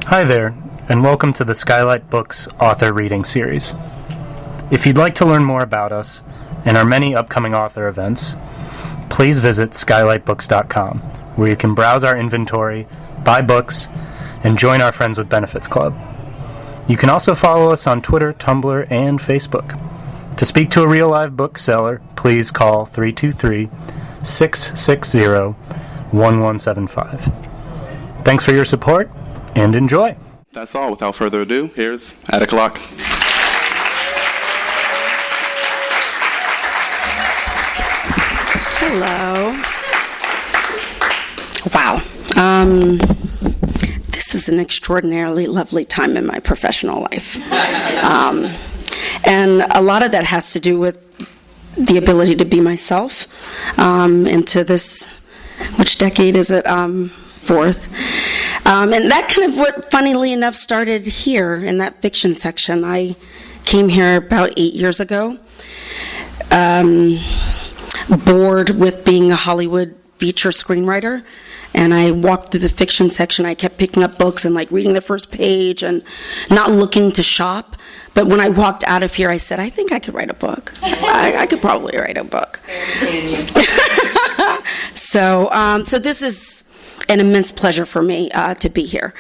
Hi there, and welcome to the Skylight Books author reading series. If you'd like to learn more about us and our many upcoming author events, please visit skylightbooks.com, where you can browse our inventory, buy books, and join our Friends with Benefits Club. You can also follow us on Twitter, Tumblr, and Facebook. To speak to a real live bookseller, please call 323-660-1175. Thanks for your support, and enjoy. That's all. Without further ado, here's Attica Locke. Hello. Wow. This is an extraordinarily lovely time in my professional life. And a lot of that has to do with the ability to be myself into this, which decade is it? Fourth. And that kind of what, funnily enough, started here in that fiction section. I came here about 8 years ago, bored with being a Hollywood feature screenwriter, and I walked through the fiction section. I kept picking up books and like reading the first page and not looking to shop. But when I walked out of here, I said, I think I could write a book. I could probably write a book. So this is an immense pleasure for me to be here.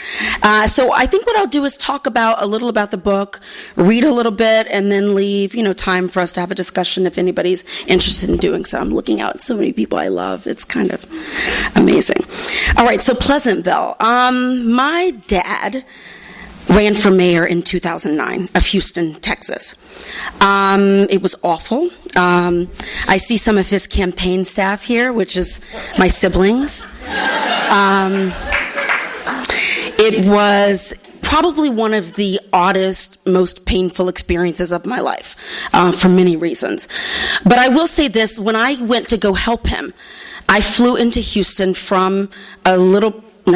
So I think what I'll do is talk a little about the book, read a little bit, and then leave, time for us to have a discussion if anybody's interested in doing so. I'm looking out at so many people I love. It's kind of amazing. All right, so Pleasantville. My dad ran for mayor in 2009 of Houston, Texas. It was awful. I see some of his campaign staff here, which is my siblings. It was probably one of the oddest, most painful experiences of my life, for many reasons. But I will say this, when I went to go help him, I flew into Houston from a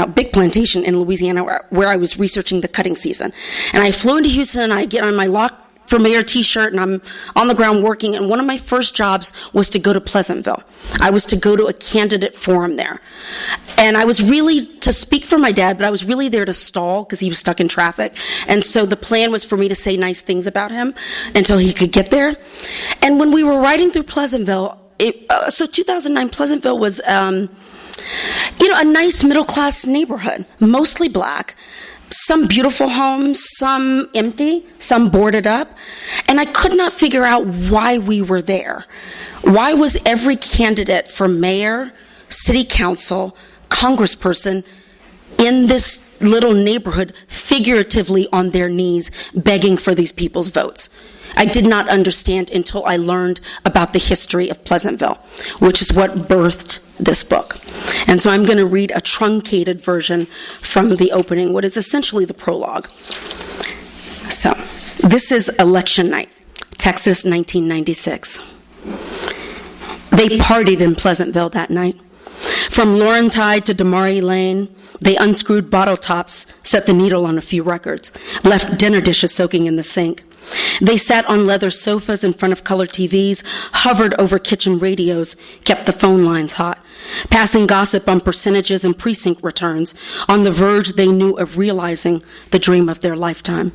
big plantation in Louisiana where I was researching the cutting season. And I flew into Houston, and I get on my Locke for Mayor t-shirt, and I'm on the ground working, and one of my first jobs was to go to Pleasantville. I was to go to a candidate forum there. And I was really to speak for my dad, but I was really there to stall because he was stuck in traffic. And so the plan was for me to say nice things about him until he could get there. And when we were riding through Pleasantville, 2009 Pleasantville was a nice middle-class neighborhood, mostly black, some beautiful homes, some empty, some boarded up, and I could not figure out why we were there. Why was every candidate for mayor, city council, congressperson in this little neighborhood figuratively on their knees begging for these people's votes? I did not understand until I learned about the history of Pleasantville, which is what birthed this book. And so I'm going to read a truncated version from the opening, what is essentially the prologue. So, this is election night, Texas, 1996. They partied in Pleasantville that night. From Laurentide to Damari Lane, they unscrewed bottle tops, set the needle on a few records, left dinner dishes soaking in the sink. They sat on leather sofas in front of color TVs, hovered over kitchen radios, kept the phone lines hot, passing gossip on percentages and precinct returns, on the verge they knew of realizing the dream of their lifetime.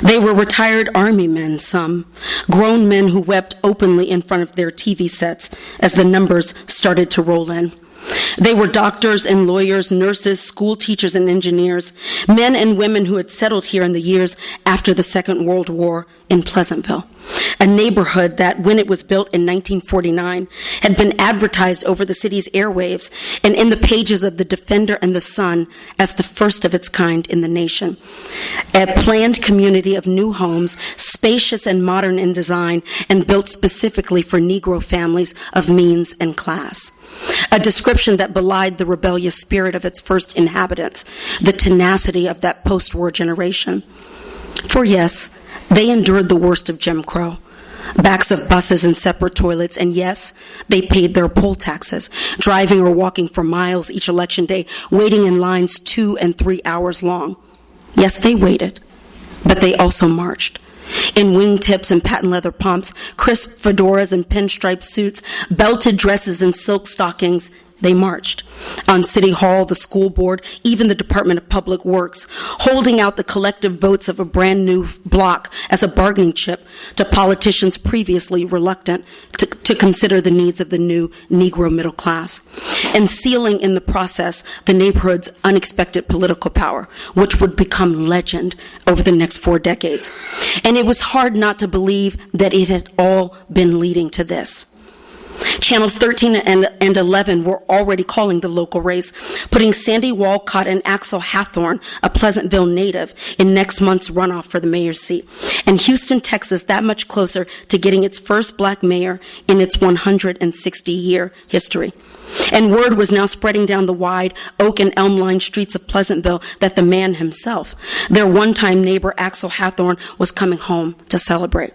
They were retired Army men, some, grown men who wept openly in front of their TV sets as the numbers started to roll in. They were doctors and lawyers, nurses, school teachers and engineers, men and women who had settled here in the years after the Second World War in Pleasantville, a neighborhood that, when it was built in 1949, had been advertised over the city's airwaves and in the pages of the Defender and the Sun as the first of its kind in the nation. A planned community of new homes, spacious and modern in design, and built specifically for Negro families of means and class. A description that belied the rebellious spirit of its first inhabitants, the tenacity of that post-war generation. For yes, they endured the worst of Jim Crow, backs of buses and separate toilets, and yes, they paid their poll taxes, driving or walking for miles each election day, waiting in lines 2 and 3 hours long. Yes, they waited, but they also marched. In wingtips and patent leather pumps, crisp fedoras and pinstripe suits, belted dresses and silk stockings, they marched. On City Hall, the school board, even the Department of Public Works, holding out the collective votes of a brand new bloc as a bargaining chip to politicians previously reluctant to consider the needs of the new Negro middle class, and sealing in the process the neighborhood's unexpected political power, which would become legend over the next 4 decades. And it was hard not to believe that it had all been leading to this. Channels 13 and 11 were already calling the local race, putting Sandra Wolcott and Axel Hathorne, a Pleasantville native, in next month's runoff for the mayor's seat. And Houston, Texas, that much closer to getting its first black mayor in its 160-year history. And word was now spreading down the wide oak and elm-lined streets of Pleasantville that the man himself, their one-time neighbor Axel Hathorne, was coming home to celebrate.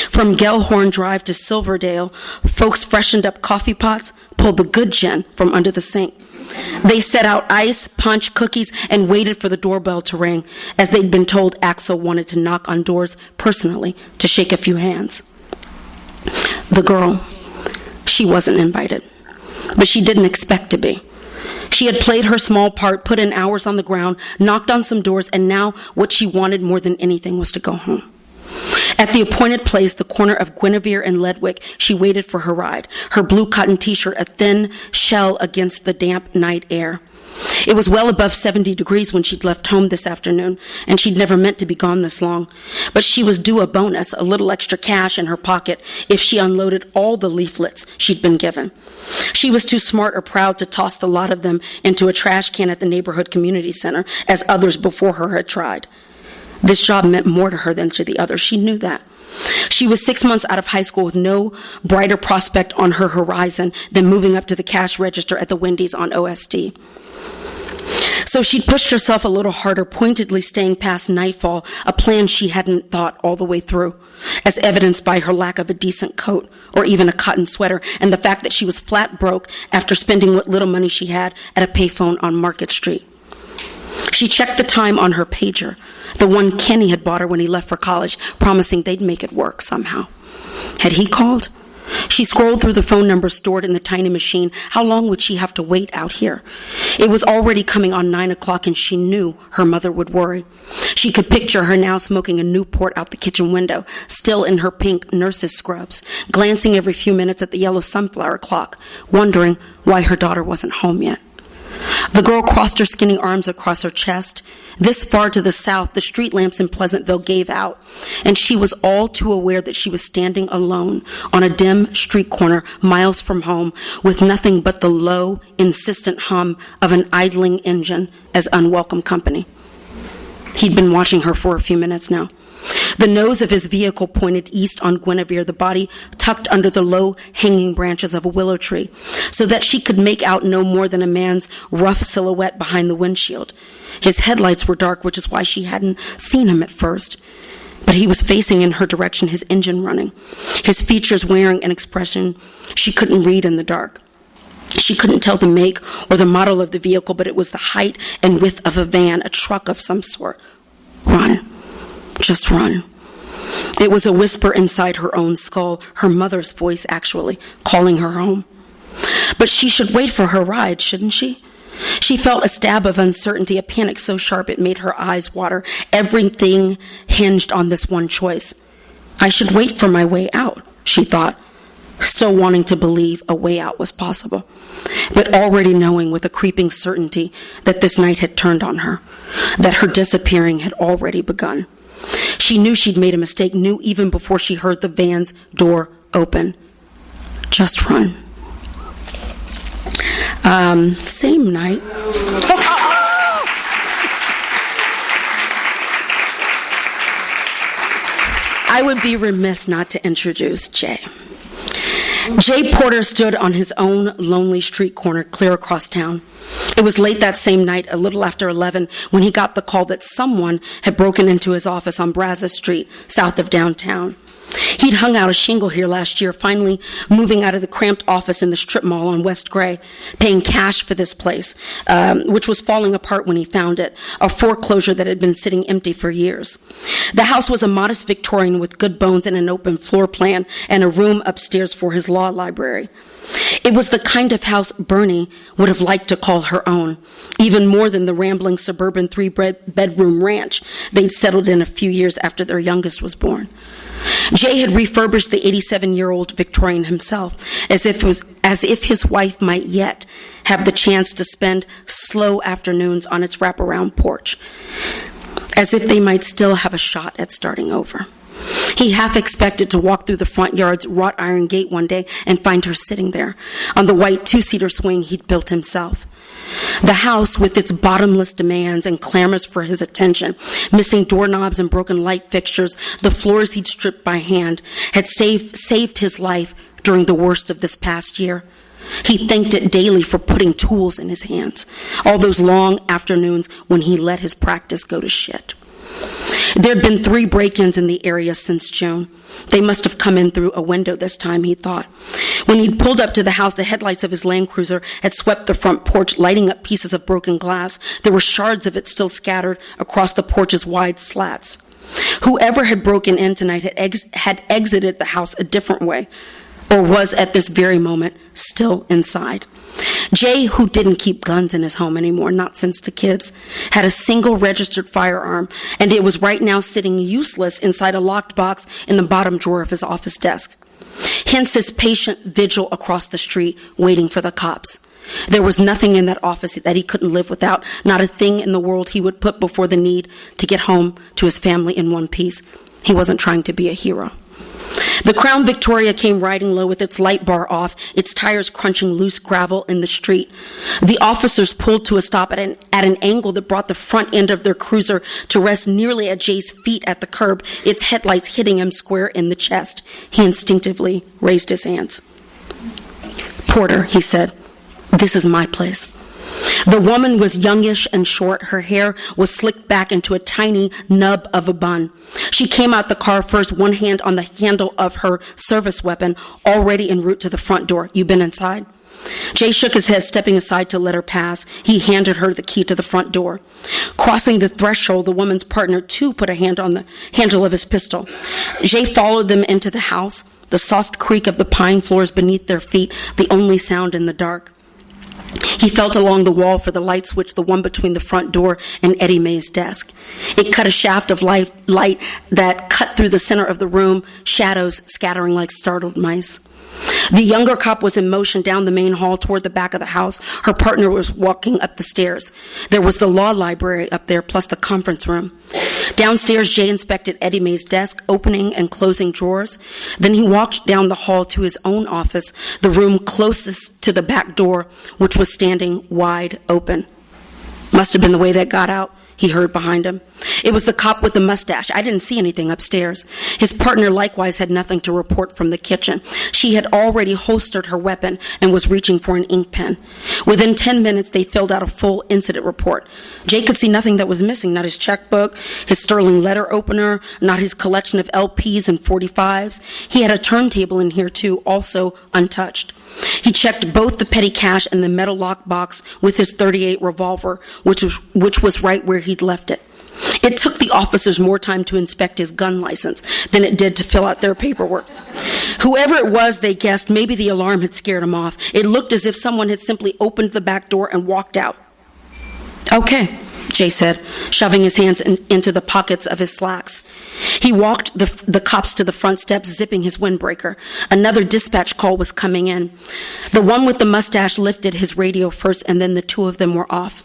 From Gellhorn Drive to Silverdale, folks freshened up coffee pots, pulled the good gin from under the sink. They set out ice, punch, cookies, and waited for the doorbell to ring, as they'd been told Axel wanted to knock on doors personally to shake a few hands. The girl, she wasn't invited, but she didn't expect to be. She had played her small part, put in hours on the ground, knocked on some doors, and now what she wanted more than anything was to go home. At the appointed place, the corner of Guinevere and Ledwick, she waited for her ride, her blue cotton t-shirt a thin shell against the damp night air. It was well above 70 degrees when she'd left home this afternoon, and she'd never meant to be gone this long. But she was due a bonus, a little extra cash in her pocket, if she unloaded all the leaflets she'd been given. She was too smart or proud to toss the lot of them into a trash can at the neighborhood community center, as others before her had tried. This job meant more to her than to the others. She knew that. She was 6 months out of high school with no brighter prospect on her horizon than moving up to the cash register at the Wendy's on OSD. So she'd pushed herself a little harder, pointedly staying past nightfall, a plan she hadn't thought all the way through, as evidenced by her lack of a decent coat or even a cotton sweater, and the fact that she was flat broke after spending what little money she had at a payphone on Market Street. She checked the time on her pager, the one Kenny had bought her when he left for college, promising they'd make it work somehow. Had he called? She scrolled through the phone numbers stored in the tiny machine. How long would she have to wait out here? It was already coming on 9 o'clock, and she knew her mother would worry. She could picture her now smoking a Newport out the kitchen window, still in her pink nurse's scrubs, glancing every few minutes at the yellow sunflower clock, wondering why her daughter wasn't home yet. The girl crossed her skinny arms across her chest. This far to the south, the street lamps in Pleasantville gave out, and she was all too aware that she was standing alone on a dim street corner miles from home with nothing but the low, insistent hum of an idling engine as unwelcome company. He'd been watching her for a few minutes now. The nose of his vehicle pointed east on Guinevere, the body tucked under the low hanging branches of a willow tree, so that she could make out no more than a man's rough silhouette behind the windshield. His headlights were dark, which is why she hadn't seen him at first. But he was facing in her direction, his engine running, his features wearing an expression she couldn't read in the dark. She couldn't tell the make or the model of the vehicle, but it was the height and width of a van, a truck of some sort. Run. Just run. It was a whisper inside her own skull, her mother's voice actually, calling her home. But she should wait for her ride, shouldn't she? She felt a stab of uncertainty, a panic so sharp it made her eyes water. Everything hinged on this one choice. I should wait for my way out, she thought, still wanting to believe a way out was possible, but already knowing with a creeping certainty that this night had turned on her, that her disappearing had already begun. She knew she'd made a mistake, knew even before she heard the van's door open. Just run. Same night. I would be remiss not to introduce Jay. Jay Porter stood on his own lonely street corner clear across town. It was late that same night, a little after 11, when he got the call that someone had broken into his office on Brazos Street, south of downtown. He'd hung out a shingle here last year, finally moving out of the cramped office in the strip mall on West Gray, paying cash for this place, which was falling apart when he found it, a foreclosure that had been sitting empty for years. The house was a modest Victorian with good bones and an open floor plan and a room upstairs for his law library. It was the kind of house Bernie would have liked to call her own, even more than the rambling suburban three-bedroom ranch they'd settled in a few years after their youngest was born. Jay had refurbished the 87-year-old Victorian himself, as if his wife might yet have the chance to spend slow afternoons on its wraparound porch, as if they might still have a shot at starting over. He half expected to walk through the front yard's wrought iron gate one day and find her sitting there on the white two-seater swing he'd built himself. The house, with its bottomless demands and clamors for his attention, missing doorknobs and broken light fixtures, the floors he'd stripped by hand, had saved his life during the worst of this past year. He thanked it daily for putting tools in his hands, all those long afternoons when he let his practice go to shit. There'd been 3 break-ins in the area since June. They must have come in through a window this time, he thought. When he'd pulled up to the house, the headlights of his Land Cruiser had swept the front porch, lighting up pieces of broken glass. There were shards of it still scattered across the porch's wide slats. Whoever had broken in tonight had exited the house a different way, or was at this very moment still inside. Jay, who didn't keep guns in his home anymore, not since the kids, had a single registered firearm, and it was right now sitting useless inside a locked box in the bottom drawer of his office desk. Hence his patient vigil across the street, waiting for the cops. There was nothing in that office that he couldn't live without, not a thing in the world he would put before the need to get home to his family in one piece. He wasn't trying to be a hero. The Crown Victoria came riding low with its light bar off, its tires crunching loose gravel in the street. The officers pulled to a stop at an angle that brought the front end of their cruiser to rest nearly at Jay's feet at the curb, its headlights hitting him square in the chest. He instinctively raised his hands. "Porter," he said, "this is my place." The woman was youngish and short. Her hair was slicked back into a tiny nub of a bun. She came out the car first, one hand on the handle of her service weapon, already en route to the front door. "You been inside?" Jay shook his head, stepping aside to let her pass. He handed her the key to the front door. Crossing the threshold, the woman's partner, too, put a hand on the handle of his pistol. Jay followed them into the house, the soft creak of the pine floors beneath their feet, the only sound in the dark. He felt along the wall for the light switch, the one between the front door and Eddie May's desk. It cut a shaft of light that cut through the center of the room, shadows scattering like startled mice. The younger cop was in motion down the main hall toward the back of the house. Her partner was walking up the stairs. There was the law library up there, plus the conference room. Downstairs, Jay inspected Eddie May's desk, opening and closing drawers. Then he walked down the hall to his own office, the room closest to the back door, which was standing wide open. "Must have been the way that got out," he heard behind him. It was the cop with the mustache. "I didn't see anything upstairs." His partner likewise had nothing to report from the kitchen. She had already holstered her weapon and was reaching for an ink pen. Within 10 minutes, they filled out a full incident report. Jay could see nothing that was missing, not his checkbook, his sterling letter opener, not his collection of LPs and 45s. He had a turntable in here, too, also untouched. He checked both the petty cash and the metal lock box with his .38 revolver, which was right where he'd left it. It took the officers more time to inspect his gun license than it did to fill out their paperwork. Whoever it was, they guessed, maybe the alarm had scared him off. It looked as if someone had simply opened the back door and walked out. "Okay," Jay said, shoving his hands into the pockets of his slacks. He walked the cops to the front steps, zipping his windbreaker. Another dispatch call was coming in. The one with the mustache lifted his radio first, and then the two of them were off.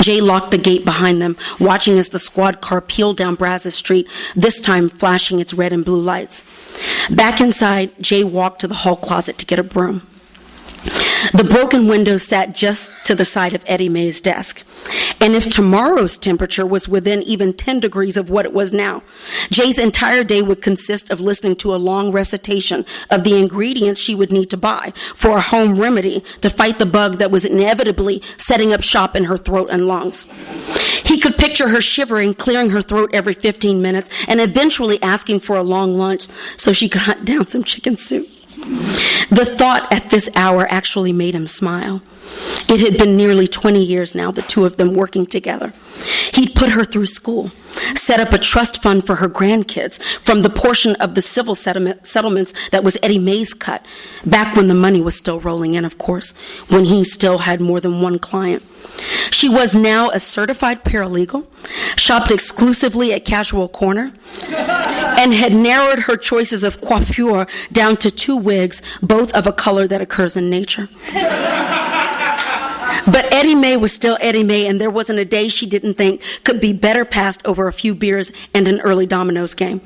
Jay locked the gate behind them, watching as the squad car peeled down Brazos Street, this time flashing its red and blue lights. Back inside, Jay walked to the hall closet to get a broom. The broken window sat just to the side of Eddie May's desk. And if tomorrow's temperature was within even 10 degrees of what it was now, Jay's entire day would consist of listening to a long recitation of the ingredients she would need to buy for a home remedy to fight the bug that was inevitably setting up shop in her throat and lungs. He could picture her shivering, clearing her throat every 15 minutes, and eventually asking for a long lunch so she could hunt down some chicken soup. The thought at this hour actually made him smile. It had been nearly 20 years now, the two of them working together. He'd put her through school. set up a trust fund for her grandkids from the portion of the civil settlements that was Eddie May's cut, back when the money was still rolling in, of course, when he still had more than one client. She was now a certified paralegal, shopped exclusively at Casual Corner, and had narrowed her choices of coiffure down to 2 wigs, both of a color that occurs in nature. But Eddie May was still Eddie May, and there wasn't a day she didn't think could be better passed over a few beers and an early dominoes game.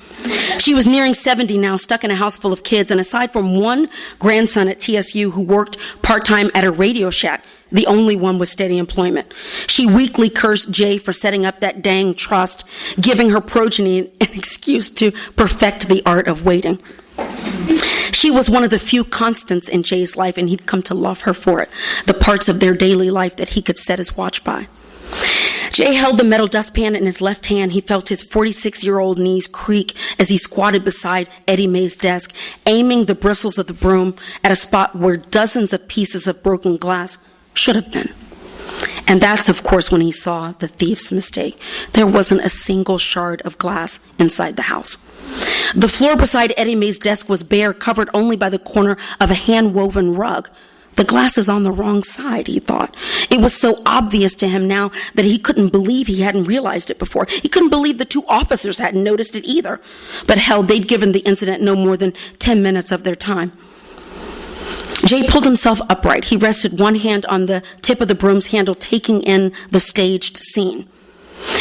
She was nearing 70 now, stuck in a house full of kids, and aside from one grandson at TSU who worked part-time at a Radio Shack, the only one with steady employment. She weekly cursed Jay for setting up that dang trust, giving her progeny an excuse to perfect the art of waiting. She was one of the few constants in Jay's life, and he'd come to love her for it, the parts of their daily life that he could set his watch by. Jay held the metal dustpan in his left hand. He felt his 46-year-old knees creak as he squatted beside Eddie May's desk, aiming the bristles of the broom at a spot where dozens of pieces of broken glass should have been. And that's, of course, when he saw the thief's mistake. There wasn't a single shard of glass inside the house. The floor beside Eddie May's desk was bare, covered only by the corner of a hand-woven rug. The glass is on the wrong side, he thought. It was so obvious to him now that he couldn't believe he hadn't realized it before. He couldn't believe the 2 officers hadn't noticed it either. But hell, they'd given the incident no more than 10 minutes of their time. Jay pulled himself upright. He rested one hand on the tip of the broom's handle, taking in the staged scene.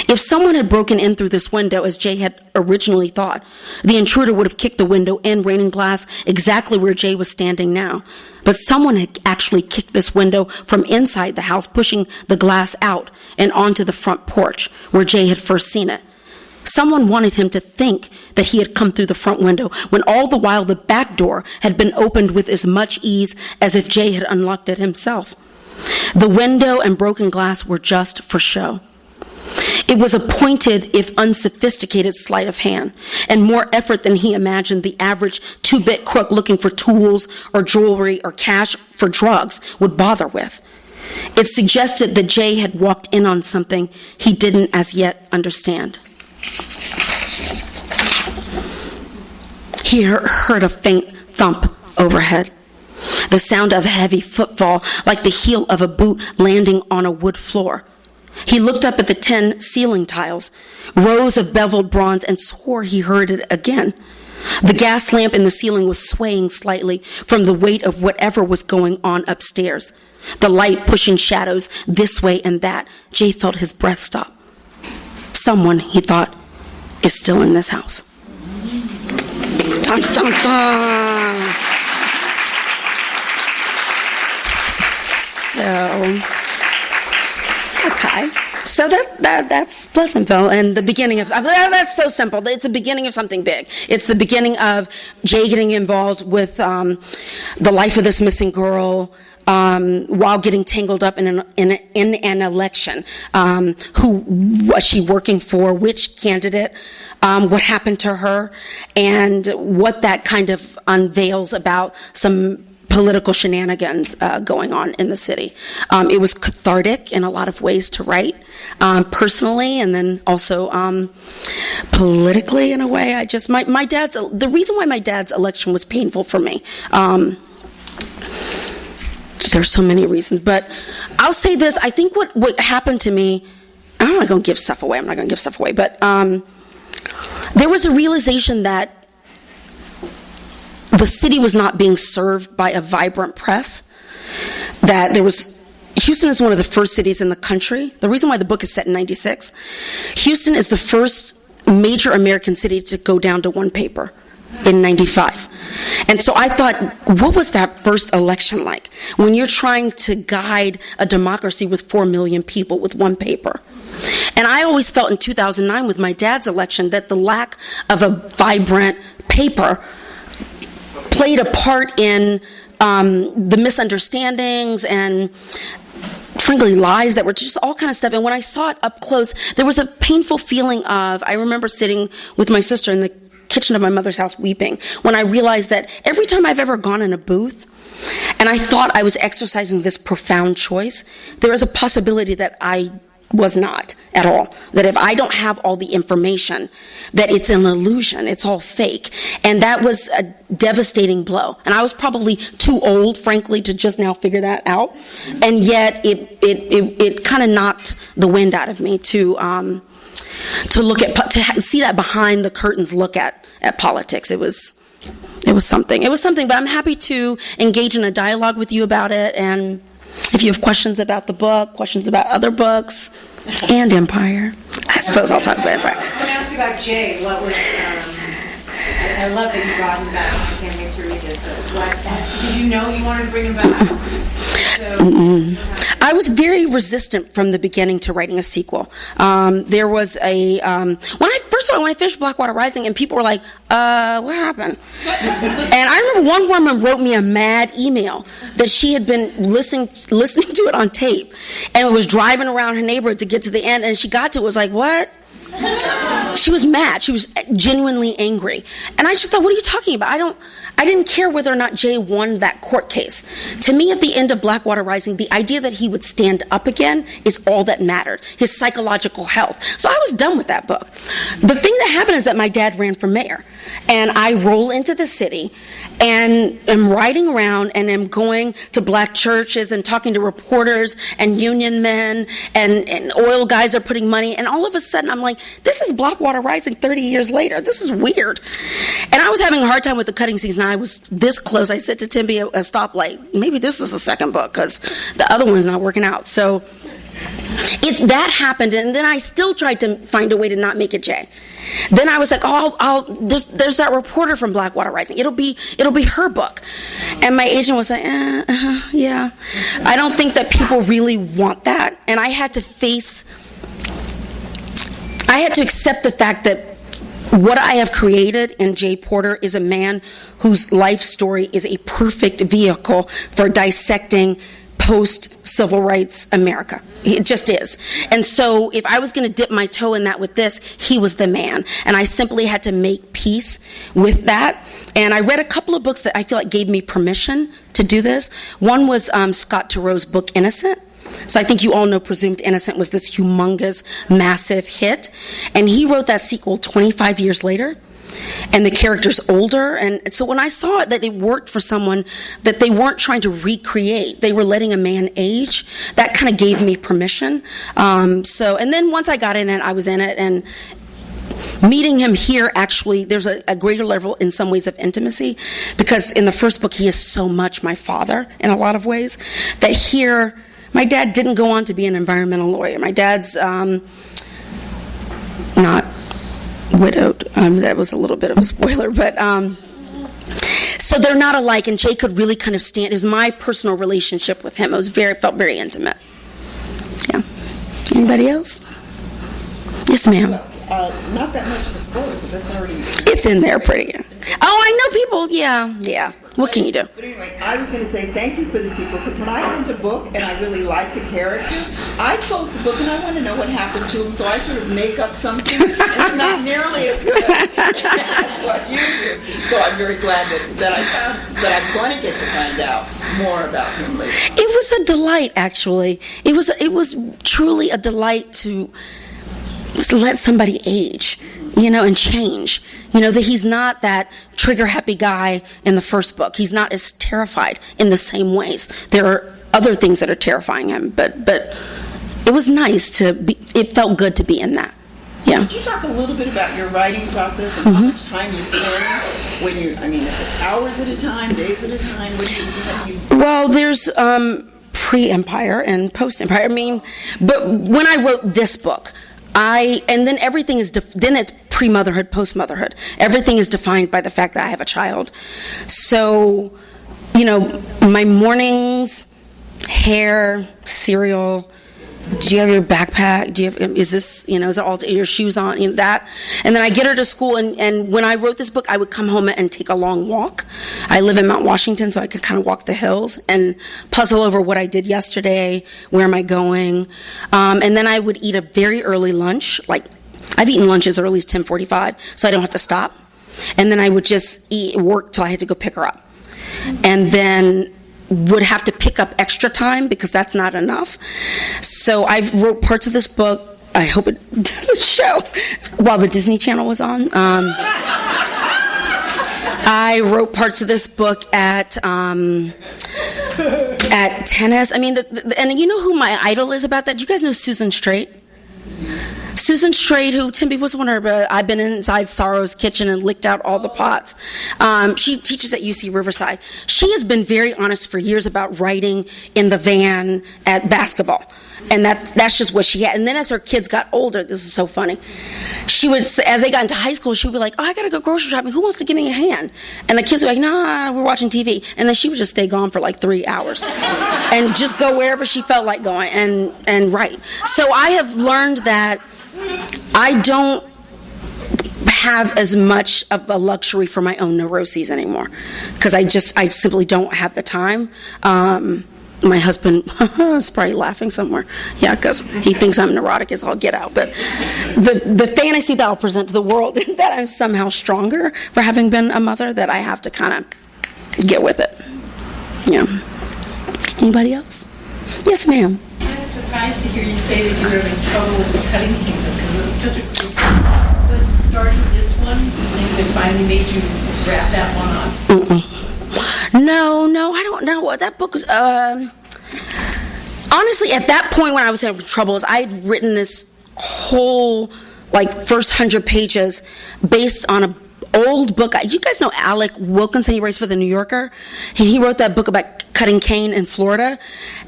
If someone had broken in through this window, as Jay had originally thought, the intruder would have kicked the window in, raining glass exactly where Jay was standing now. But someone had actually kicked this window from inside the house, pushing the glass out and onto the front porch, where Jay had first seen it. Someone wanted him to think that he had come through the front window, when all the while the back door had been opened with as much ease as if Jay had unlocked it himself. The window and broken glass were just for show. It was a pointed, if unsophisticated, sleight of hand, and more effort than he imagined the average 2-bit crook looking for tools or jewelry or cash for drugs would bother with. It suggested that Jay had walked in on something he didn't as yet understand. He heard a faint thump overhead, the sound of a heavy footfall, like the heel of a boot landing on a wood floor. He looked up at the 10 ceiling tiles, rows of beveled bronze, and swore he heard it again. The gas lamp in the ceiling was swaying slightly from the weight of whatever was going on upstairs, the light pushing shadows this way and that. Jay felt his breath stop. Someone, he thought, is still in this house. Dun, dun, dun. So that's Pleasantville, and the beginning of, that's so simple. It's the beginning of something big. It's the beginning of Jay getting involved with the life of this missing girl, while getting tangled up in an election. Who was she working for? Which candidate? What happened to her? And what that kind of unveils about some political shenanigans going on in the city. It was cathartic in a lot of ways to write, personally, and then also politically in a way. The reason why my dad's election was painful for me, there's so many reasons, but I'll say this. I think what happened to me, I'm not going to give stuff away, but there was a realization that the city was not being served by a vibrant press, that Houston is one of the first cities in the country. The reason why the book is set in 96, Houston is the first major American city to go down to one paper in 95. And so I thought, what was that first election like when you're trying to guide a democracy with 4 million people with one paper? And I always felt in 2009 with my dad's election that the lack of a vibrant paper played a part in the misunderstandings and, frankly, lies that were just all kind of stuff. And when I saw it up close, there was a painful feeling I remember sitting with my sister in the kitchen of my mother's house weeping when I realized that every time I've ever gone in a booth and I thought I was exercising this profound choice, there is a possibility that I was not at all. That if I don't have all the information, that it's an illusion, it's all fake. And that was a devastating blow. And I was probably too old, frankly, to just now figure that out. And yet it kind of knocked the wind out of me to look at, see that behind the curtains look at politics. It was something. It was something, but I'm happy to engage in a dialogue with you about it. And if you have questions about the book, questions about other books, and Empire, I suppose I'll talk about Empire. I want to ask you about Jay. What was, I love that you brought him back. I can't wait to read this. But did you know you wanted to bring him back? I was very resistant from the beginning to writing a sequel. There was a when I finished Blackwater Rising, and people were like, "What happened?" And I remember one woman wrote me a mad email that she had been listening to it on tape, and was driving around her neighborhood to get to the end, and she got to it, was like, "What?" She was mad. She was genuinely angry. And I just thought, what are you talking about? I didn't care whether or not Jay won that court case. To me, at the end of Blackwater Rising, the idea that he would stand up again is all that mattered, his psychological health. So I was done with that book. The thing that happened is that my dad ran for mayor. And I roll into the city and am riding around and am going to black churches and talking to reporters and union men and oil guys are putting money. And all of a sudden, I'm like, this is Blackwater Rising 30 years later. This is weird. And I was having a hard time with the cutting season. I was this close. I said to Timby at a stoplight, maybe this is the second book because the other one's not working out. So that happened, and then I still tried to find a way to not make it Jay. Then I was like, there's that reporter from Blackwater Rising. It'll be her book. And my agent was like, yeah. I don't think that people really want that. And I had to accept the fact that what I have created in Jay Porter is a man whose life story is a perfect vehicle for dissecting post-civil rights America. It just is. And so if I was going to dip my toe in that with this, he was the man. And I simply had to make peace with that. And I read a couple of books that I feel like gave me permission to do this. One was Scott Turow's book, Innocent. So I think you all know Presumed Innocent was this humongous, massive hit. And he wrote that sequel 25 years later. And the character's older, and so when I saw it, that it worked for someone, that they weren't trying to recreate, they were letting a man age, that kind of gave me permission. And then once I got in it, I was in it, and meeting him here, actually, there's a greater level in some ways of intimacy, because in the first book, he is so much my father in a lot of ways, that here, my dad didn't go on to be an environmental lawyer. My dad's not widowed. That was a little bit of a spoiler, but so they're not alike. And Jay could really kind of stand. It was my personal relationship with him. It was felt very intimate. Yeah. Anybody else? Yes, ma'am. Not that much of a spoiler because that's already. It's in there, pretty good. Oh, I know people. Yeah. What can you do? But anyway, I was going to say thank you for the sequel because when I read the book and I really like the character, I close the book and I want to know what happened to him, so I sort of make up something. And it's not nearly as good as what you do. So I'm very glad that I found that I'm going to get to find out more about him later. It was a delight, actually. It was truly a delight to let somebody age, and change. That he's not that trigger-happy guy in the first book. He's not as terrified in the same ways. There are other things that are terrifying him, but it was nice it felt good to be in that. Yeah. Could you talk a little bit about your writing process and how much time you spend when is it hours at a time, days at a time? Well, there's pre-Empire and post-Empire. But when I wrote this book, and then everything is, then it's pre-motherhood, post-motherhood. Everything is defined by the fact that I have a child. So, my mornings, hair, cereal, do you have your backpack? Is it all your shoes on, that? And then I get her to school, and when I wrote this book, I would come home and take a long walk. I live in Mount Washington, so I could kind of walk the hills and puzzle over what I did yesterday, where am I going? And then I would eat a very early lunch, like I've eaten lunch as early as 10:45, so I don't have to stop. And then I would just work till I had to go pick her up. And then would have to pick up extra time because that's not enough. So I wrote parts of this book. I hope it doesn't show while the Disney Channel was on. I wrote parts of this book at tennis. I mean, and you know who my idol is about that? Do you guys know Susan Straight? Susan Straight, who Tim was one of her, I've been inside Sorrow's kitchen and licked out all the pots. She teaches at UC Riverside. She has been very honest for years about writing in the van at basketball. And that's just what she had. And then as her kids got older, this is so funny, she would, as they got into high school, she would be like, oh, I got to go grocery shopping. Who wants to give me a hand? And the kids would be like, nah, we're watching TV. And then she would just stay gone for like 3 hours and just go wherever she felt like going and write. So I have learned that I don't have as much of a luxury for my own neuroses anymore because I simply don't have the time. My husband is probably laughing somewhere. Yeah, because he thinks I'm neurotic as all get out. But the fantasy that I'll present to the world is that I'm somehow stronger for having been a mother, that I have to kind of get with it. Yeah. Anybody else? Yes, ma'am. I was surprised to hear you say that you were having trouble with the cutting season because it's such a good. Was starting this one and it finally made you wrap that one up? No, I don't know. That book was, honestly, at that point when I was having troubles, I had written this whole, first 100 pages based on an old book. You guys know Alec Wilkinson? He writes for The New Yorker. He wrote that book about cutting cane in Florida.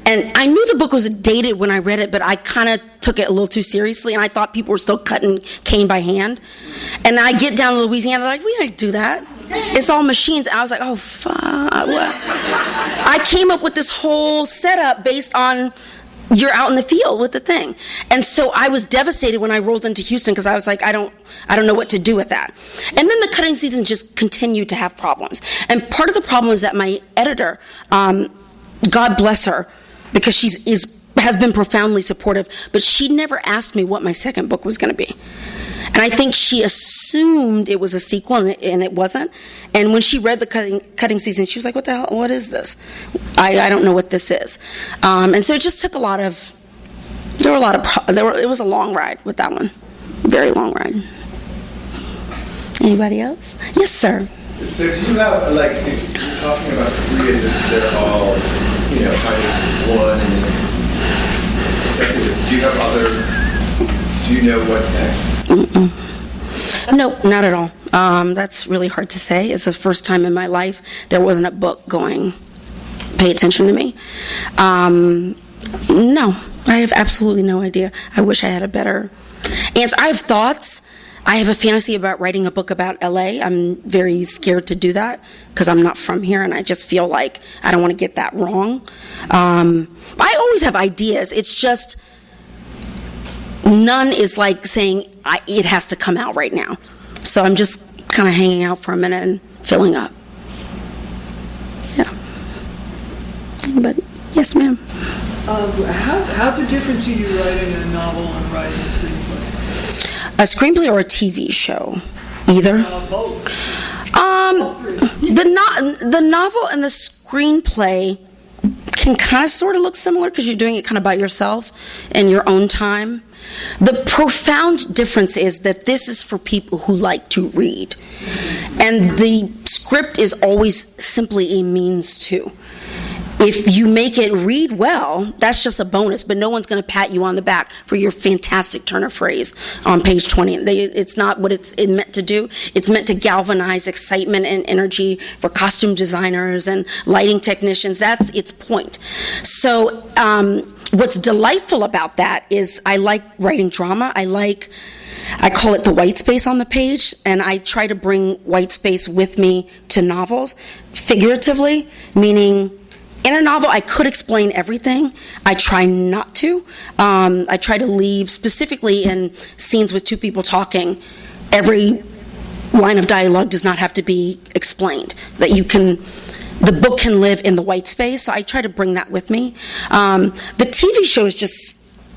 And I knew the book was dated when I read it, but I kind of took it a little too seriously, and I thought people were still cutting cane by hand. And I get down to Louisiana, they're like, we don't do that. It's all machines. And I was like, oh, fuck. I came up with this whole setup based on you're out in the field with the thing. And so I was devastated when I rolled into Houston because I was like, I don't know what to do with that. And then the cutting season just continued to have problems. And part of the problem is that my editor, God bless her, because she has been profoundly supportive, but she never asked me what my second book was going to be. And I think she assumed it was a sequel, and it wasn't. And when she read the cutting season, she was like, what the hell, what is this? I don't know what this is. And so it just took it was a long ride with that one. Very long ride. Anybody else? Yes, sir. So do you have, if you're talking about three as if they're all, kind of one and consecutive, do you know what's next? No, not at all. That's really hard to say. It's the first time in my life there wasn't a book going, pay attention to me. No, I have absolutely no idea. I wish I had a better answer. I have thoughts. I have a fantasy about writing a book about LA. I'm very scared to do that because I'm not from here and I just feel like I don't want to get that wrong. I always have ideas. It's just none is like saying it has to come out right now. So I'm just kind of hanging out for a minute and filling up. Yeah. But yes, ma'am. How's it different to you writing a novel and writing a screenplay? A screenplay or a TV show? Either. Both. The novel and the screenplay can kind of sort of look similar because you're doing it kind of by yourself in your own time. The profound difference is that this is for people who like to read. And the script is always simply a means to. If you make it read well, that's just a bonus, but no one's going to pat you on the back for your fantastic turn of phrase on page 20. It's not what it's meant to do. It's meant to galvanize excitement and energy for costume designers and lighting technicians. That's its point. So what's delightful about that is I like writing drama. I call it the white space on the page, and I try to bring white space with me to novels, figuratively, meaning in a novel, I could explain everything. I try not to. I try to leave, specifically in scenes with two people talking, every line of dialogue does not have to be explained. That the book can live in the white space, so I try to bring that with me. The TV show is just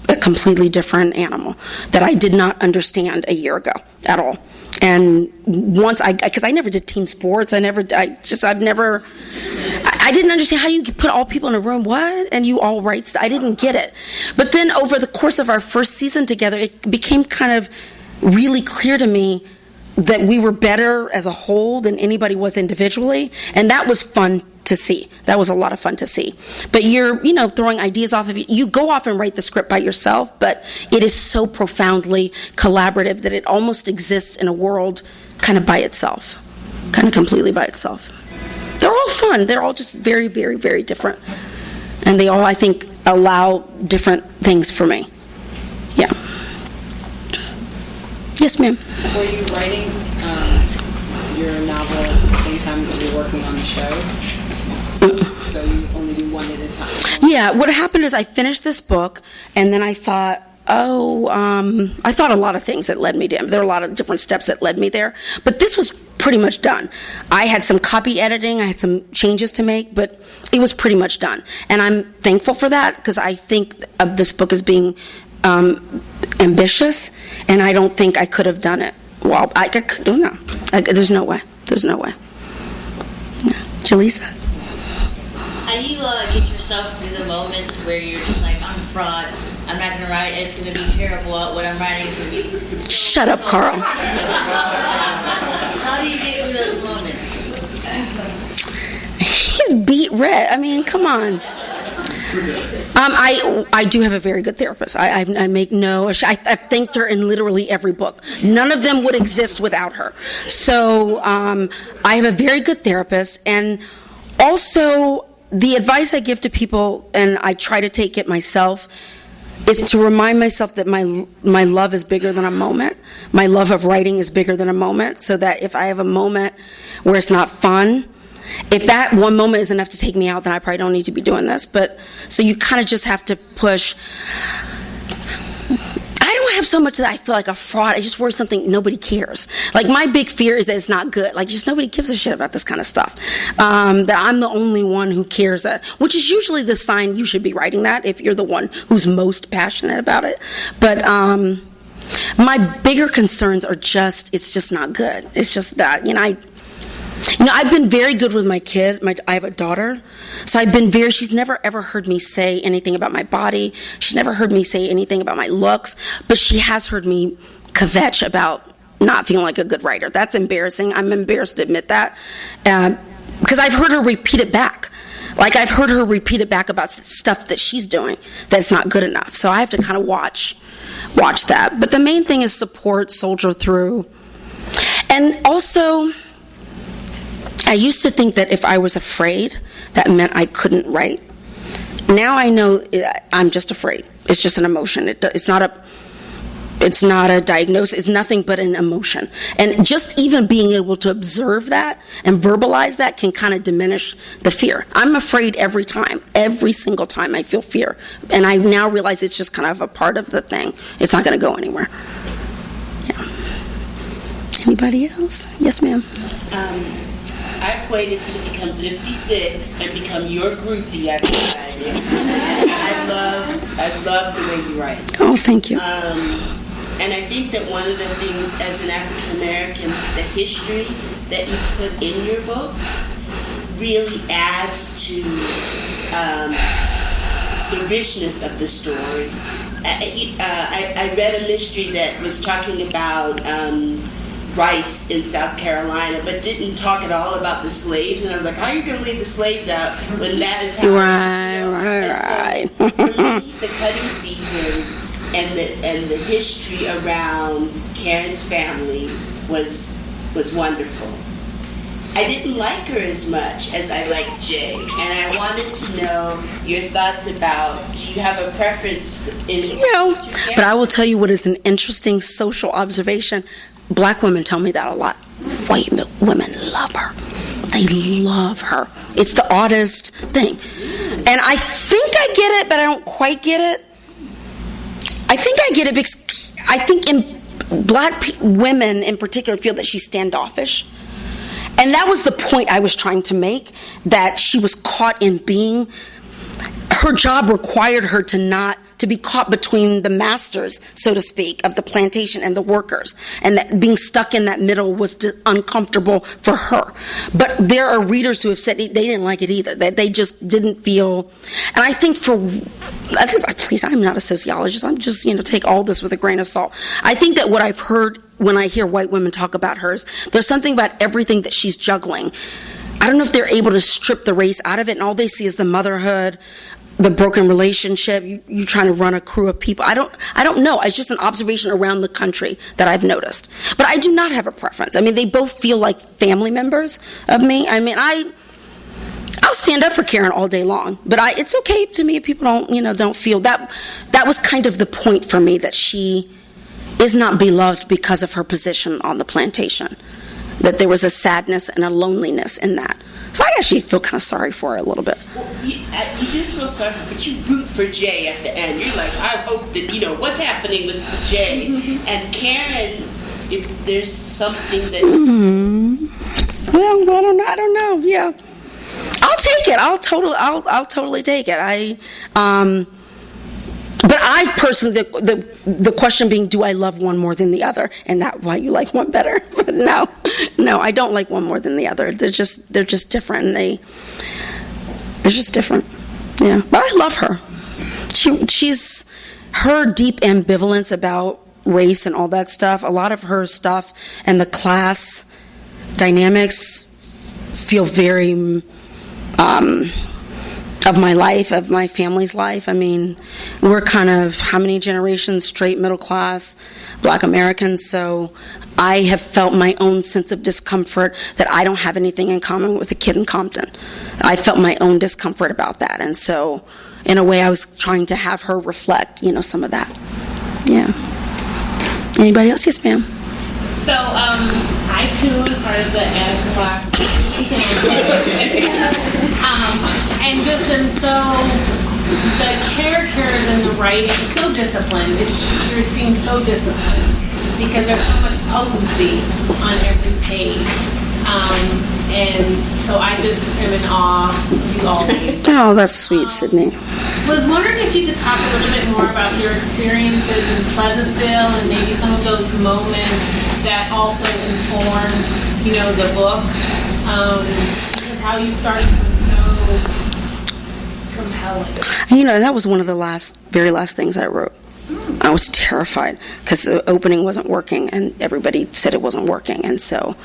a completely different animal that I did not understand a year ago at all. And once because I never did team sports, I I didn't understand how you could put all people in a room, what? And you all write stuff. I didn't get it. But then over the course of our first season together, it became kind of really clear to me that we were better as a whole than anybody was individually, and that was fun to see. That was a lot of fun to see. But you're, throwing ideas off of you. You go off and write the script by yourself, but it is so profoundly collaborative that it almost exists in a world kind of by itself, kind of completely by itself. They're all fun. They're all just very, very, very different. And they all, I think, allow different things for me. Yeah. Yes, ma'am. Were you writing your novel at the same time that you were working on the show? So you only do one at a time? Yeah, what happened is I finished this book, and then I thought, I thought a lot of things that led me to. There were a lot of different steps that led me there, but this was pretty much done. I had some copy editing, I had some changes to make, but it was pretty much done. And I'm thankful for that, because I think of this book as being ambitious, and I don't think I could have done it. Well, I don't know. There's no way. There's no way. Yeah. Jaleesa? How do you get yourself through the moments where you're just like, I'm a fraud, I'm not going to write, it's going to be terrible, what I'm writing is going to be... Shut up, Carl. How do you get through those moments? He's beat red. I mean, come on. I do have a very good therapist. I make no... I've thanked her in literally every book. None of them would exist without her. So I have a very good therapist. And also, the advice I give to people, and I try to take it myself, is to remind myself that my love is bigger than a moment. My love of writing is bigger than a moment, so that if I have a moment where it's not fun, if that one moment is enough to take me out, then I probably don't need to be doing this. But so you kind of just have to push. I don't have so much that I feel like a fraud. I just worry something nobody cares. Like, my big fear is that it's not good. Like, just nobody gives a shit about this kind of stuff. That I'm the only one who cares, which is usually the sign you should be writing that if you're the one who's most passionate about it. But my bigger concerns are it's just not good. It's just that, I've been very good with my kid. I have a daughter. So she's never ever heard me say anything about my body. She's never heard me say anything about my looks, but she has heard me kvetch about not feeling like a good writer. That's embarrassing. I'm embarrassed to admit that. Because I've heard her repeat it back. Like, I've heard her repeat it back about stuff that she's doing that's not good enough. So I have to kind of watch that. But the main thing is support, soldier through. And also, I used to think that if I was afraid, that meant I couldn't write. Now I know I'm just afraid. It's just an emotion. It's not a diagnosis. It's nothing but an emotion. And just even being able to observe that and verbalize that can kind of diminish the fear. I'm afraid every time. Every single time I feel fear. And I now realize it's just kind of a part of the thing. It's not going to go anywhere. Yeah. Anybody else? Yes, ma'am. I've waited to become 56 and become your groupie. I've decided. I love the way you write. Oh, thank you. And I think that one of the things as an African American, the history that you put in your books really adds to the richness of the story. I read a mystery that was talking about rice in South Carolina, but didn't talk at all about the slaves. And I was like, how are you going to leave the slaves out when that is how? Right. So for me, the cutting season and the history around Karen's family was wonderful. I didn't like her as much as I liked Jay, and I wanted to know your thoughts about, do you have a preference in but I will tell you what is an interesting social observation. Black women tell me that a lot. White women love her. They love her. It's the oddest thing. And I think I get it, but I don't quite get it. I think I get it because I think black women in particular feel that she's standoffish. And that was the point I was trying to make, that she was caught in being, her job required her to not to be caught between the masters, so to speak, of the plantation and the workers, and that being stuck in that middle was uncomfortable for her. But there are readers who have said they didn't like it either, that they just didn't feel. And I think please, I'm not a sociologist. I'm just, take all this with a grain of salt. I think that what I've heard when I hear white women talk about hers, there's something about everything that she's juggling. I don't know if they're able to strip the race out of it, and all they see is the motherhood, the broken relationship, you trying to run a crew of people. I don't know. It's just an observation around the country that I've noticed. But I do not have a preference. I mean, they both feel like family members of me. I mean, I'll stand up for Karen all day long, but it's okay to me if people don't feel that. That was kind of the point for me, that she is not beloved because of her position on the plantation, that there was a sadness and a loneliness in that. So I actually feel kind of sorry for her a little bit. Well, you did feel sorry, but you root for Jay at the end. You're like, I hope that, what's happening with Jay. Mm-hmm. And Karen, if there's something that... Mm-hmm. Well, I don't know. Yeah. I'll take it. I'll totally take it. But I personally, the question being, do I love one more than the other? And that's why you like one better. But no, I don't like one more than the other. They're just different. And they're just different. Yeah, but I love her. She's her deep ambivalence about race and all that stuff. A lot of her stuff and the class dynamics feel very of my life, of my family's life. I mean, we're kind of how many generations straight middle class Black Americans, so I have felt my own sense of discomfort that I don't have anything in common with a kid in Compton. I felt my own discomfort about that, and so in a way I was trying to have her reflect, some of that. Yeah. Anybody else? Yes, ma'am. So, I too am part of the Attica Locke and just am the characters and the writing is so disciplined. You're seeing so disciplined because there's so much potency on every page. And so I just am in awe of you all. Oh, that's sweet, Sydney. Was wondering if you could talk a little bit more about your experiences in Pleasantville and maybe some of those moments that also informed, the book. Because how you started was so compelling. That was one of the very last things I wrote. I was terrified because the opening wasn't working and everybody said it wasn't working. And so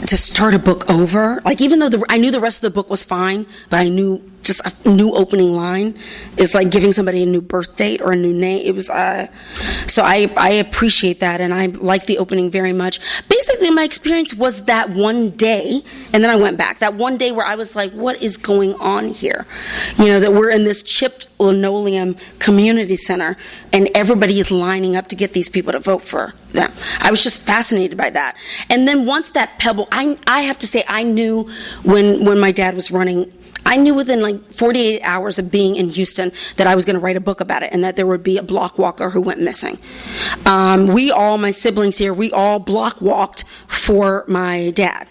to start a book over, even though I knew the rest of the book was fine, but I knew just a new opening line is like giving somebody a new birth date or a new name. It was so I appreciate that, and I like the opening very much. Basically, my experience was that one day, and then I went back. That one day where I was like, what is going on here? That we're in this chipped linoleum community center, and everybody is lining up to get these people to vote for them. I was just fascinated by that. And then once that pebble, I have to say, I knew when my dad was running, I knew within 48 hours of being in Houston that I was going to write a book about it and that there would be a block walker who went missing. My siblings here, we all block walked for my dad.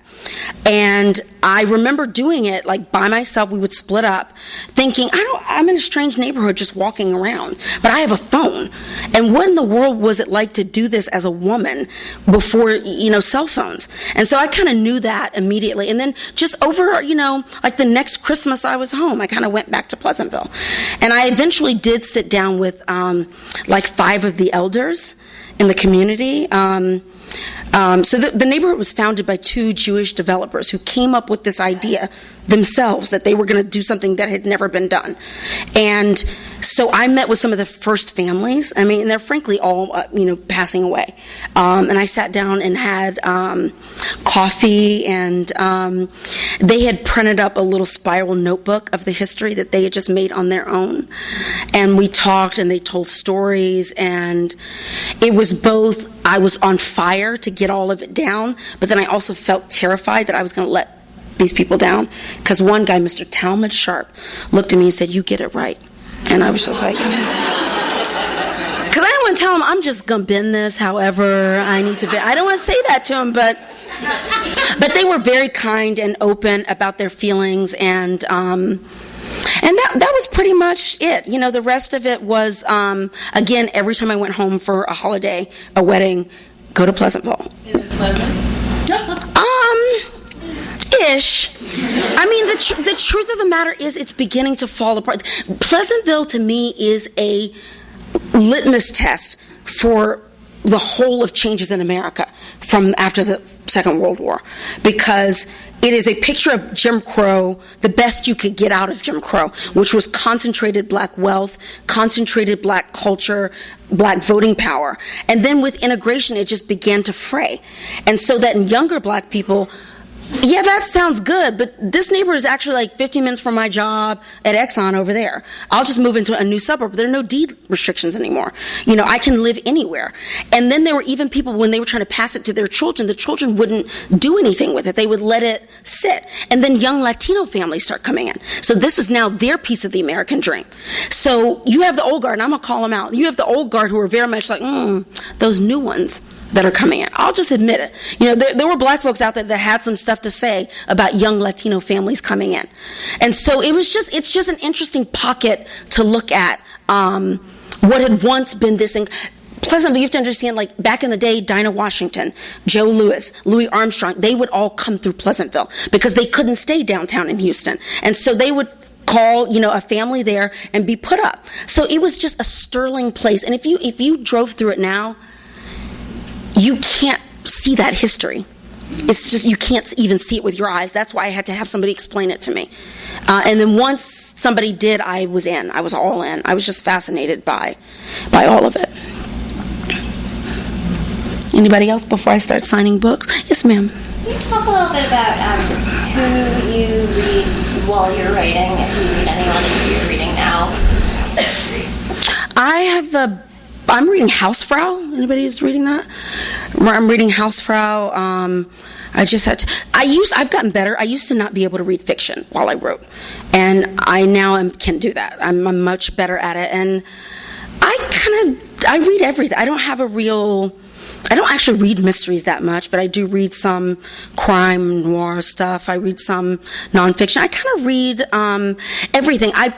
And I remember doing it by myself. We would split up thinking, I'm in a strange neighborhood just walking around, but I have a phone. And what in the world was it like to do this as a woman before, cell phones? And so I kind of knew that immediately. And then just over, the next Christmas I was home, I kind of went back to Pleasantville. And I eventually did sit down with 5 of the elders in the community. So the neighborhood was founded by 2 Jewish developers who came up with this idea themselves that they were going to do something that had never been done. And so I met with some of the first families. I mean, they're frankly all, passing away. And I sat down and had coffee, and they had printed up a little spiral notebook of the history that they had just made on their own. And we talked, and they told stories, and it was both, I was on fire to get all of it down, but then I also felt terrified that I was going to let these people down, because one guy, Mr. Talmud Sharp, looked at me and said, "You get it right." And I was just like, because I didn't want to tell him I'm just going to bend this however I need to bend. I don't want to say that to him, but they were very kind and open about their feelings, and And that was pretty much it. You know, the rest of it was, again, every time I went home for a holiday, a wedding, go to Pleasantville. Is it pleasant? Ish. I mean, the truth of the matter is it's beginning to fall apart. Pleasantville, to me, is a litmus test for the whole of changes in America from after the Second World War, because it is a picture of Jim Crow, the best you could get out of Jim Crow, which was concentrated black wealth, concentrated black culture, black voting power. And then with integration, it just began to fray. And so that in younger black people, yeah, that sounds good, but this neighborhood is actually like 15 minutes from my job at Exxon over there. I'll just move into a new suburb. There are no deed restrictions anymore. You know, I can live anywhere. And then there were even people, when they were trying to pass it to their children, the children wouldn't do anything with it. They would let it sit. And then young Latino families start coming in. So this is now their piece of the American dream. So you have the old guard, and I'm going to call them out. You have the old guard who are very much like, those new ones that are coming in. I'll just admit it. You know, there were black folks out there that had some stuff to say about young Latino families coming in. And so it's just an interesting pocket to look at what had once been this Pleasantville. You have to understand, like back in the day, Dinah Washington, Joe Louis, Louis Armstrong, they would all come through Pleasantville because they couldn't stay downtown in Houston. And so they would call, you know, a family there and be put up. So it was just a sterling place. And if you drove through it now, you can't see that history. It's just, you can't even see it with your eyes. That's why I had to have somebody explain it to me. And then once somebody did, I was in. I was all in. I was just fascinated by all of it. Anybody else before I start signing books? Yes, ma'am. Can you talk a little bit about who you read while you're writing, if you read anyone who you're reading now? I'm reading Hausfrau. Anybody who's reading that? I'm reading Hausfrau. I've gotten better. I used to not be able to read fiction while I wrote, and I now can do that. I'm much better at it, and I read everything. I don't actually read mysteries that much, but I do read some crime noir stuff. I read some nonfiction. I kind of read everything. I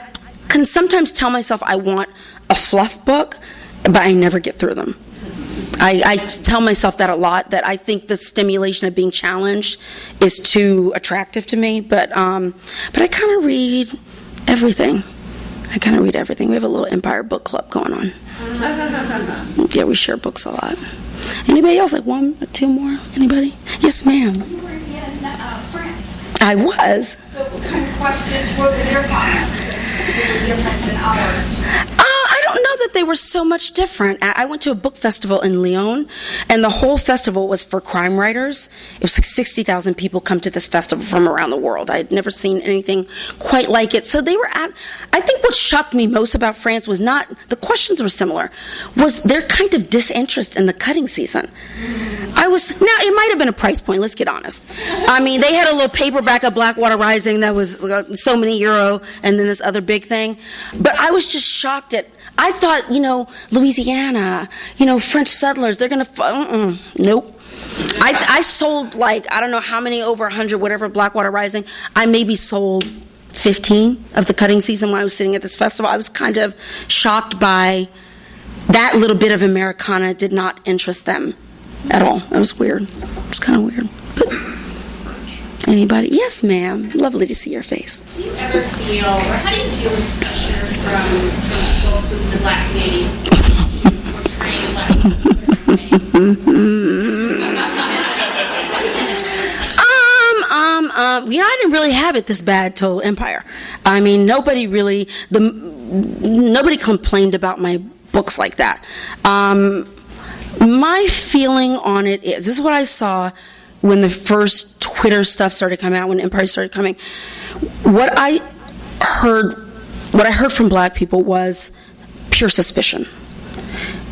can sometimes tell myself I want a fluff book, but I never get through them. I tell myself that a lot, that I think the stimulation of being challenged is too attractive to me, but I kind of read everything. We have a little Empire book club going on. Yeah, we share books a lot. Anybody else? Like one or two more? Anybody? Yes, ma'am. You were in France. I was. So what kind of questions were their comments that were different than ours? I don't know that they were so much different. I went to a book festival in Lyon, and the whole festival was for crime writers. It was like 60,000 people come to this festival from around the world. I had never seen anything quite like it. So I think what shocked me most about France was not, the questions were similar, was their kind of disinterest in the cutting season. Now it might have been a price point, let's get honest. I mean, they had a little paperback of Blackwater Rising that was so many euro, and then this other big thing. But I was just shocked at, I thought, Louisiana, French settlers, they're going to, nope. I sold I don't know how many, over 100, whatever, Blackwater Rising. I maybe sold 15 of the cutting season when I was sitting at this festival. I was kind of shocked by that little bit of Americana did not interest them at all. It was weird. It was kind of weird. But anybody? Yes, ma'am. Lovely to see your face. Do you ever feel, or how do you deal with pressure from folks within the Black community portraying Black I didn't really have it this bad till Empire. I mean, nobody complained about my books like that. My feeling on it is, this is what I saw when the first Twitter stuff started coming out, when Empire started coming. What I heard from black people was pure suspicion.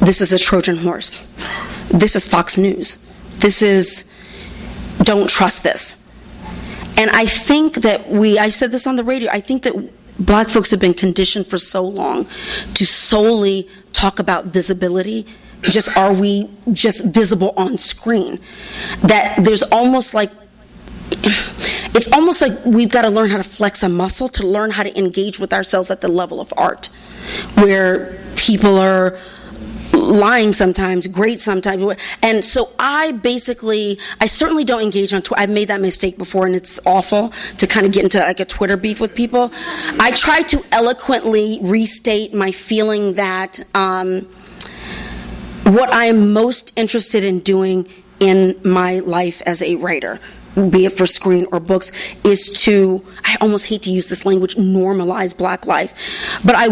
This is a Trojan horse. This is Fox News. This is, don't trust this. And I think that I said this on the radio, I think that black folks have been conditioned for so long to solely talk about visibility. Are we just visible on screen? That there's almost like, it's almost like we've got to learn how to flex a muscle to learn how to engage with ourselves at the level of art, where people are lying sometimes, great sometimes. And so I certainly don't engage on Twitter. I've made that mistake before, and it's awful to kind of get into like a Twitter beef with people. I try to eloquently restate my feeling that what I am most interested in doing in my life as a writer, be it for screen or books, is to, I almost hate to use this language, normalize Black life. But I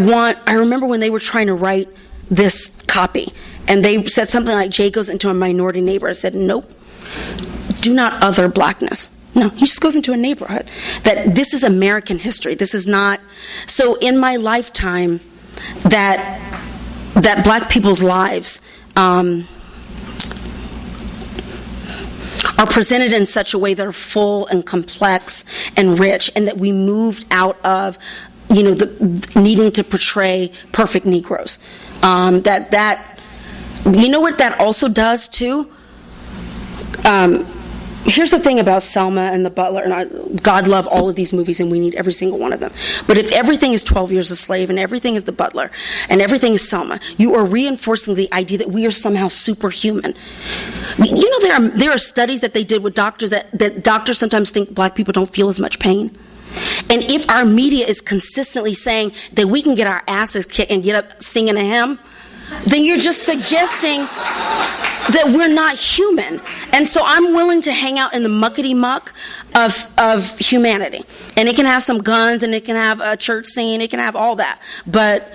remember when they were trying to write this copy, and they said something like, Jay goes into a minority neighborhood. I said, nope, do not other Blackness. No, he just goes into a neighborhood. That this is American history. This is not. So in my lifetime, that Black people's lives are presented in such a way that are full and complex and rich, and that we moved out of, the needing to portray perfect Negroes. That you know what that also does too? Here's the thing about Selma and The Butler, and God love all of these movies, and we need every single one of them. But if everything is 12 Years a Slave, and everything is The Butler, and everything is Selma, you are reinforcing the idea that we are somehow superhuman. There are studies that they did with doctors that doctors sometimes think Black people don't feel as much pain. And if our media is consistently saying that we can get our asses kicked and get up singing a hymn, then you're just suggesting that we're not human. And so I'm willing to hang out in the muckety-muck of humanity. And it can have some guns, and it can have a church scene, it can have all that. But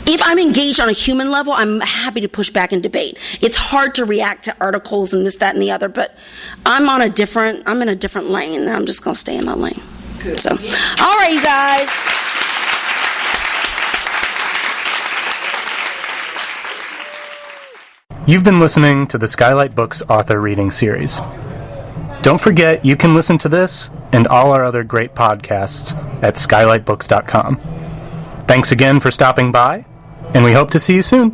if I'm engaged on a human level, I'm happy to push back and debate. It's hard to react to articles and this, that, and the other, but I'm in a different lane, and I'm just going to stay in that lane. Good. So, all right, you guys. You've been listening to the Skylight Books author reading series. Don't forget, you can listen to this and all our other great podcasts at skylightbooks.com. Thanks again for stopping by, and we hope to see you soon.